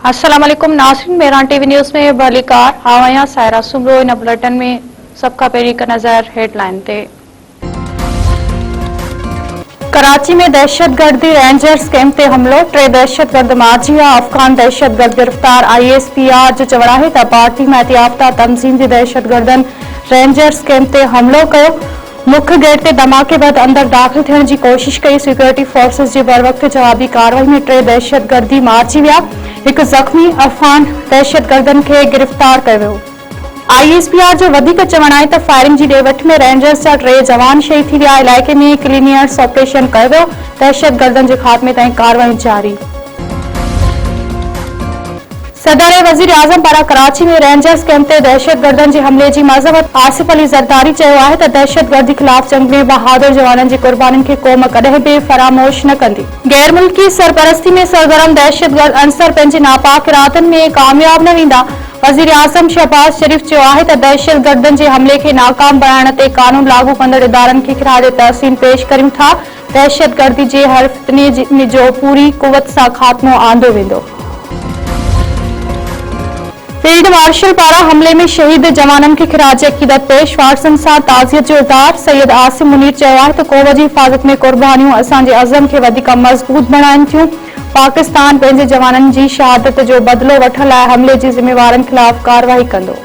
अस्सलाम वालेकुम नाज़रीन, मेहरान टीवी न्यूज़ में भलीकार आवाया सायरा सुमरो इन बुलेटिन में सबका पहिरीं हिक नज़र हेडलाइन ते। कराची में दहशतगर्दी रेंजर्स कैंप ते हमलो, 3 दहशतगर्द मारिजी विया। अफगान दहशतगर्द गिरफ्तार। ISPR जो चवण आहे त पार्टी में याफ्ता तंज़ीम जी दहशतगर्दन रेंजर्स कैंप ते हमलो कयो। मुख्य गेट ते धमाके बाद अंदर दाखिल थियण जी कोशिश कई। सिक्योरिटी फोर्सेस जी बरवक्त जवाबी कार्रवाई में 3 दहशतगर्दी मारिजी विया। एक जख्मी अफगान दहशतगर्दन के गिरफ्तार किया वियो। ISPR जो वधिक चवण आहे त फायरिंग जी ॾे-वठ में रेंजर्स जा 3 जवान शहीद थी विया। इलाइक़े में क्लीनियर्स ऑपरेशन कयो वियो। दहशतगर्दन जे खात्मे ताईं कार्रवाई जारी। सदर वज़ीर आज़म पारां कराची में रेंजर्स कैंप ते दहशतगर्दन जे हमले जी मज़म्मत। आसिफ अली ज़रदारी चयो आहे त दहशतगर्दी ख़िलाफ़ जंग में बहादुर जवाननि जी कुर्बानियुनि खे क़ौम कॾहिं बि फरामोश न कंदी। गैर मुल्की सरपरस्ती में सरगर्म दहशतगर्द अंसर पंहिंजे नापाक इरादनि में कामयाब न वेंदा। वज़ीर आज़म शहबाज शरीफ चयो आहे त दहशतगर्दनि जे हमले खे नाकाम बणाइण ते कानून लागू कंदड़ इदारनि खे ख़िराज तहसीन पेश करियूं था। दहशतगर्दी जे हर फितने जो पूरी कुवत सां ख़ात्मो आंदो वेंदो। फील्ड मार्शल पारां हमले में शहीद जवाननि खे ख़िराज अक़ीदत पेश। वारसनि सां ताज़ियत जो इज़हार। सैयद आसिम मुनीर चयो आहे त क़ौम जी हिफ़ाज़त में कुर्बानियूं असांजे अज़म खे वधीक मज़बूत बणाइनि थियूं। पाकिस्तान पंहिंजे जवाननि जी शहादत जो बदिलो वठण लाइ हमले जी ज़िम्मेवारनि ख़िलाफ़ कार्रवाई कंदो।